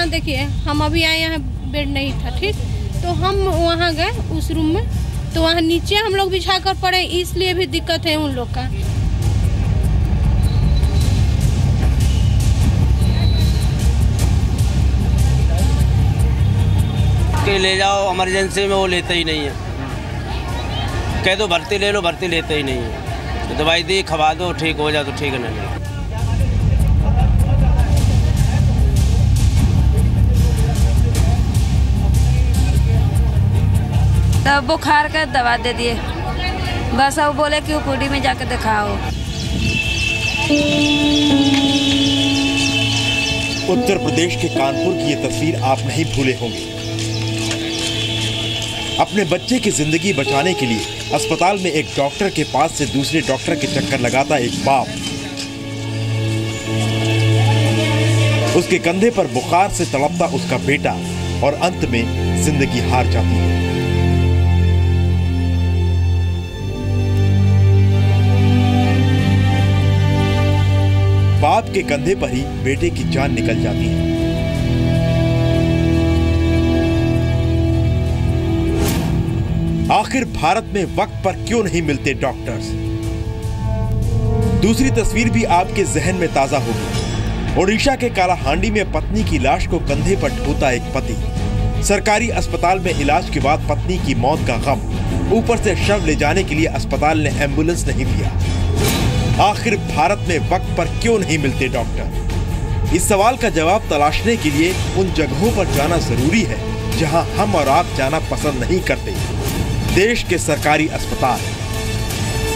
यहाँ देखिए, हम अभी आए, यहाँ बेड नहीं था, ठीक, तो हम वहाँ गए उस रूम में, तो वहाँ नीचे हम लोग बिछा कर पड़े, इसलिए भी दिक्कत है उन लोग का। के ले जाओ इमरजेंसी में, वो लेते ही नहीं है। कह दो भर्ती ले लो, भर्ती लेते ही नहीं है। दवाई दी, खवा दो, ठीक हो जाए तो ठीक है, नहीं। तब बुखार का दवा दे दिए, बस अब बोले कि ओपीडी में जाकर दिखाओ। उत्तर प्रदेश के कानपुर की ये तस्वीर आप नहीं भूले होंगे। अपने बच्चे की जिंदगी बचाने के लिए अस्पताल में एक डॉक्टर के पास से दूसरे डॉक्टर के चक्कर लगाता एक बाप, उसके कंधे पर बुखार से तड़पता उसका बेटा, और अंत में जिंदगी हार जाती है। बाप के कंधे पर ही बेटे की जान निकल जाती है। आखिर भारत में वक्त पर क्यों नहीं मिलते डॉक्टर्स? दूसरी तस्वीर भी आपके जहन में ताजा होगी। ओडिशा के कालाहांडी में पत्नी की लाश को कंधे पर ढोता एक पति। सरकारी अस्पताल में इलाज के बाद पत्नी की मौत का गम, ऊपर से शव ले जाने के लिए अस्पताल ने एम्बुलेंस नहीं दिया। आखिर भारत में वक्त पर क्यों नहीं मिलते डॉक्टर? इस सवाल का जवाब तलाशने के लिए उन जगहों पर जाना जरूरी है जहां हम और आप जाना पसंद नहीं करते। देश के सरकारी अस्पताल।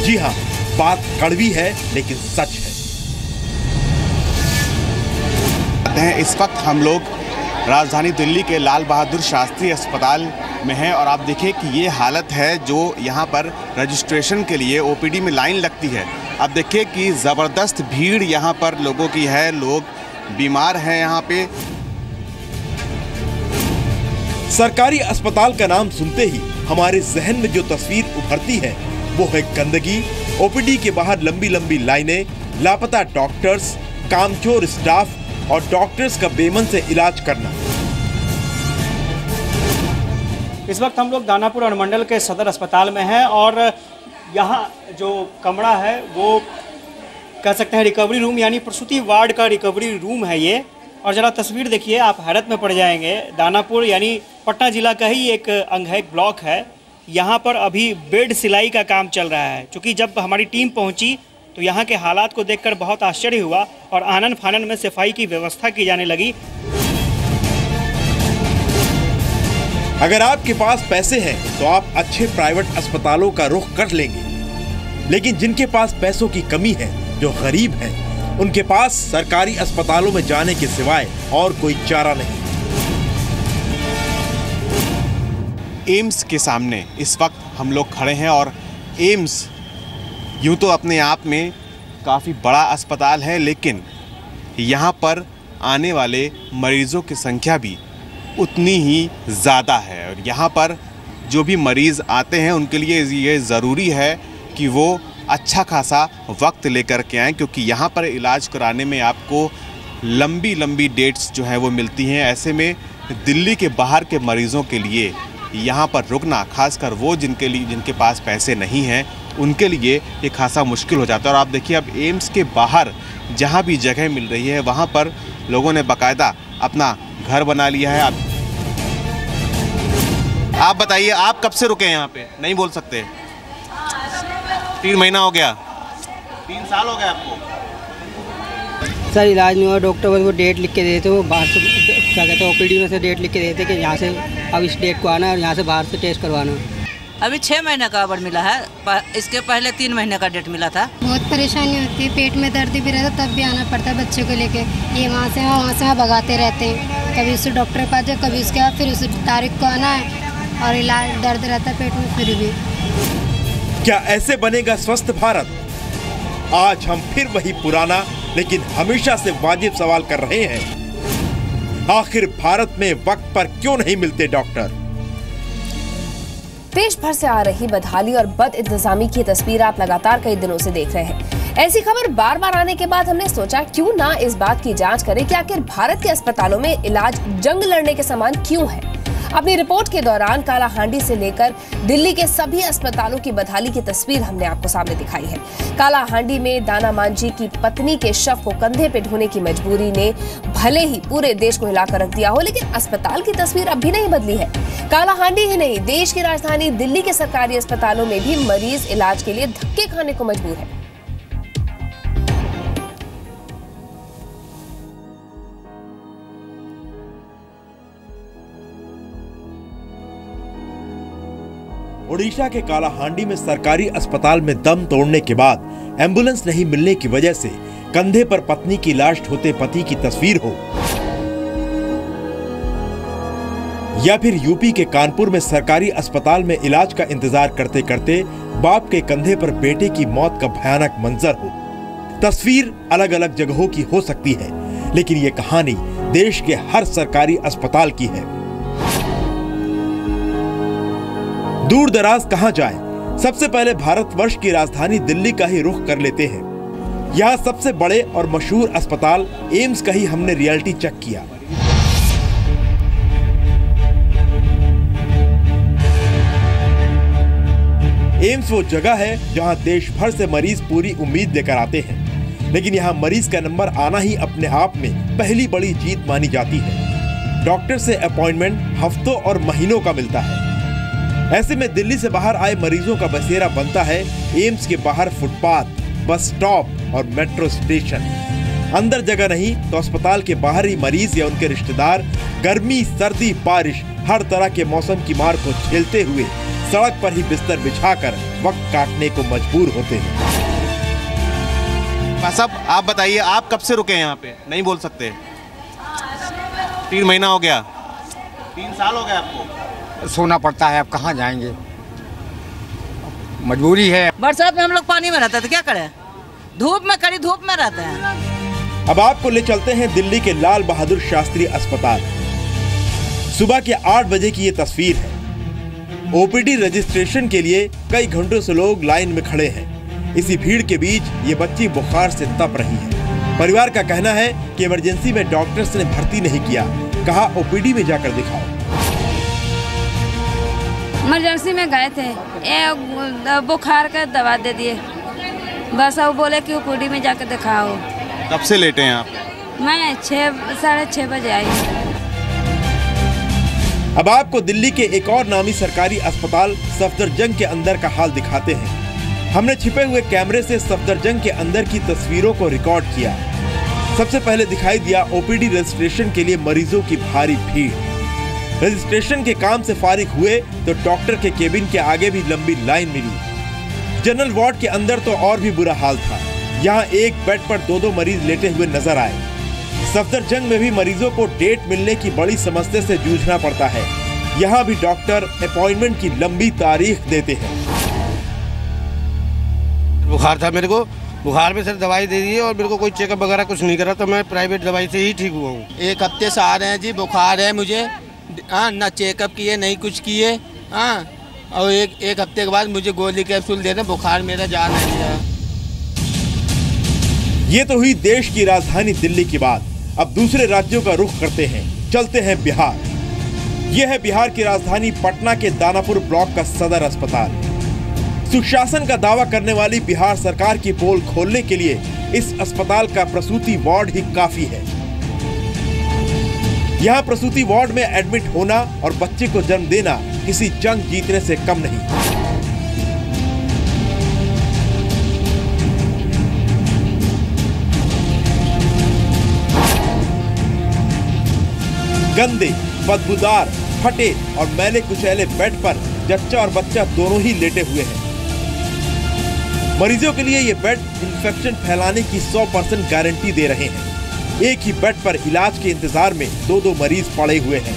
जी हां, बात कड़वी है लेकिन सच है। इस वक्त हम लोग राजधानी दिल्ली के लाल बहादुर शास्त्री अस्पताल में हैं और आप देखिए कि ये हालत है जो यहाँ पर रजिस्ट्रेशन के लिए ओपीडी में लाइन लगती है। अब देखिए कि ज़बरदस्त भीड़ यहाँ पर लोगों की है, लोग बीमार हैं यहाँ पे। सरकारी अस्पताल का नाम सुनते ही हमारे जहन में जो तस्वीर उभरती है वो है गंदगी, ओपीडी के बाहर लंबी लंबी लाइनें, लापता डॉक्टर्स, कामचोर स्टाफ और डॉक्टर्स का बेमन से इलाज करना। इस वक्त हम लोग दानापुर अनुमंडल के सदर अस्पताल में हैं और यहाँ जो कमरा है वो कह सकते हैं रिकवरी रूम, यानी प्रसूति वार्ड का रिकवरी रूम है ये। और ज़रा तस्वीर देखिए, आप हैरत में पड़ जाएंगे। दानापुर यानी पटना जिला का ही एक अंग है, एक ब्लॉक है। यहाँ पर अभी बेड सिलाई का काम चल रहा है। क्योंकि जब हमारी टीम पहुँची तो यहाँ के हालात को देखकर बहुत आश्चर्य हुआ और आनन फानन में सफाई की व्यवस्था की जाने लगी। अगर आपके पास पैसे हैं तो आप अच्छे प्राइवेट अस्पतालों का रुख कर लेंगे, लेकिन जिनके पास पैसों की कमी है, जो गरीब हैं, उनके पास सरकारी अस्पतालों में जाने के सिवाय और कोई चारा नहीं। एम्स के सामने इस वक्त हम लोग खड़े हैं और एम्स यूँ तो अपने आप में काफ़ी बड़ा अस्पताल है, लेकिन यहाँ पर आने वाले मरीज़ों की संख्या भी उतनी ही ज़्यादा है। और यहाँ पर जो भी मरीज़ आते हैं उनके लिए ये ज़रूरी है कि वो अच्छा खासा वक्त लेकर के आएँ, क्योंकि यहाँ पर इलाज कराने में आपको लंबी लंबी डेट्स जो हैं वो मिलती हैं। ऐसे में दिल्ली के बाहर के मरीज़ों के लिए यहाँ पर रुकना, खासकर वो जिनके पास पैसे नहीं हैं, उनके लिए ये खासा मुश्किल हो जाता है। और आप देखिए अब एम्स के बाहर जहाँ भी जगह मिल रही है वहाँ पर लोगों ने बाकायदा अपना घर बना लिया है। आप बताइए, आप कब से रुके हैं यहाँ पे? नहीं बोल सकते? 3 महीना हो गया? 3 साल हो गए आपको? सर इलाज नहीं हुआ, डॉक्टर बस वो डेट लिख के देते, वो बाहर से क्या कहते हैं ओपीडी में से डेट लिख के देते कि यहाँ से अब इस डेट को आना है और यहाँ से बाहर से टेस्ट करवाना। अभी 6 महीने का अवार्ड मिला है, इसके पहले 3 महीने का डेट मिला था। बहुत परेशानी होती है, पेट में दर्द भी रहता तब भी आना पड़ता है बच्चे को लेके। ये वहाँ से वहाँ भगाते रहते हैं, कभी उस डॉक्टर के पास जाए, कभी उसके बाद फिर उस तारीख को आना है और इलाज दर्द रहता है पेट में फिर भी। क्या ऐसे बनेगा स्वस्थ भारत? आज हम फिर वही पुराना लेकिन हमेशा से वाजिब सवाल कर रहे हैं। आखिर भारत में वक्त पर क्यों नहीं मिलते डॉक्टर? देश भर से आ रही बदहाली और बद इंतजामी की तस्वीर आप लगातार कई दिनों से देख रहे हैं। ऐसी खबर बार बार आने के बाद हमने सोचा क्यों ना इस बात की जांच करें कि आखिर भारत के अस्पतालों में इलाज जंग लड़ने के समान क्यों है। अपनी रिपोर्ट के दौरान कालाहांडी से लेकर दिल्ली के सभी अस्पतालों की बदहाली की तस्वीर हमने आपको सामने दिखाई है। कालाहांडी में दाना मांझी की पत्नी के शव को कंधे पे ढोने की मजबूरी ने भले ही पूरे देश को हिलाकर रख दिया हो, लेकिन अस्पताल की तस्वीर अब भी नहीं बदली है। कालाहांडी ही नहीं, देश की राजधानी दिल्ली के सरकारी अस्पतालों में भी मरीज इलाज के लिए धक्के खाने को मजबूर है। ओडिशा के कालाहांडी में सरकारी अस्पताल में दम तोड़ने के बाद एम्बुलेंस नहीं मिलने की वजह से कंधे पर पत्नी की लाश ढोते पति की तस्वीर हो, या फिर यूपी के कानपुर में सरकारी अस्पताल में इलाज का इंतजार करते करते बाप के कंधे पर बेटे की मौत का भयानक मंजर हो, तस्वीर अलग अलग जगहों की हो सकती है, लेकिन ये कहानी देश के हर सरकारी अस्पताल की है। दूर दराज कहां जाएं? सबसे पहले भारतवर्ष की राजधानी दिल्ली का ही रुख कर लेते हैं। यहां सबसे बड़े और मशहूर अस्पताल एम्स का ही हमने रियलिटी चेक किया। एम्स वो जगह है जहां देश भर से मरीज पूरी उम्मीद लेकर आते हैं, लेकिन यहां मरीज का नंबर आना ही अपने आप में पहली बड़ी जीत मानी जाती है। डॉक्टर से अपॉइंटमेंट हफ्तों और महीनों का मिलता है। ऐसे में दिल्ली से बाहर आए मरीजों का बसेरा बनता है एम्स के बाहर फुटपाथ, बस स्टॉप और मेट्रो स्टेशन। अंदर जगह नहीं तो अस्पताल के बाहर ही मरीज या उनके रिश्तेदार गर्मी, सर्दी, बारिश हर तरह के मौसम की मार को झेलते हुए सड़क पर ही बिस्तर बिछाकर वक्त काटने को मजबूर होते हैं। साहब आप बताइए, आप कब से रुके यहाँ पे? नहीं बोल सकते। 3 महीना हो गया, 3 साल हो गया आपको? सोना पड़ता है, अब कहाँ जाएंगे, मजबूरी है। बरसात में हम लोग पानी में रहते हैं तो क्या करें, धूप में कड़ी धूप में रहते हैं। अब आपको ले चलते हैं दिल्ली के लाल बहादुर शास्त्री अस्पताल। सुबह के 8 बजे की ये तस्वीर है। ओपीडी रजिस्ट्रेशन के लिए कई घंटों से लोग लाइन में खड़े हैं। इसी भीड़ के बीच ये बच्ची बुखार से तप रही है। परिवार का कहना है कि इमरजेंसी में डॉक्टर्स ने भर्ती नहीं किया, कहा ओपीडी में जाकर दिखाओ। इमरजेंसी में गए थे, बुखार का दवा दे दिए, बस अब बोले कि ओपीडी में जाकर दिखाओ। कब से लेटे हैं आप? मैं 6-6:30 बजे आई। अब आपको दिल्ली के एक और नामी सरकारी अस्पताल सफदरजंग के अंदर का हाल दिखाते हैं। हमने छिपे हुए कैमरे से सफदरजंग के अंदर की तस्वीरों को रिकॉर्ड किया। सबसे पहले दिखाई दिया ओपीडी रजिस्ट्रेशन के लिए मरीजों की भारी भीड़। रजिस्ट्रेशन के काम से फारिग हुए तो डॉक्टर के केबिन के आगे भी लंबी लाइन मिली। जनरल वार्ड के अंदर तो और भी बुरा हाल था। यहाँ एक बेड पर 2-2 मरीज लेटे हुए नजर आए। सफदरजंग में भी मरीजों को डेट मिलने की बड़ी समस्या से जूझना पड़ता है। यहाँ भी डॉक्टर अपॉइंटमेंट की लंबी तारीख देते हैं। बुखार था मेरे को, बुखार में सर दवाई दे दी और मेरे को कोई चेकअप वगैरह कुछ नहीं करा, तो मैं प्राइवेट दवाई से ही ठीक हुआ हूँ। 1 हफ्ते से आ रहे हैं जी, बुखार है मुझे, ना चेकअप किए नहीं कुछ किए, और एक हफ्ते के बाद मुझे गोली कैप्सूल दे रहे, बुखार मेरा जा नहीं रहा। ये तो हुई देश की राजधानी दिल्ली की बात। अब दूसरे राज्यों का रुख करते हैं, चलते हैं बिहार। यह है बिहार की राजधानी पटना के दानापुर ब्लॉक का सदर अस्पताल। सुशासन का दावा करने वाली बिहार सरकार की पोल खोलने के लिए इस अस्पताल का प्रसूति वार्ड ही काफी है। यहाँ प्रसूति वार्ड में एडमिट होना और बच्चे को जन्म देना किसी जंग जीतने से कम नहीं। गंदे, बदबूदार, फटे और मैले कुचैले बेड पर जच्चा और बच्चा दोनों ही लेटे हुए हैं। मरीजों के लिए ये बेड इन्फेक्शन फैलाने की 100% गारंटी दे रहे हैं। एक ही बेड पर इलाज के इंतजार में 2-2 मरीज पड़े हुए हैं।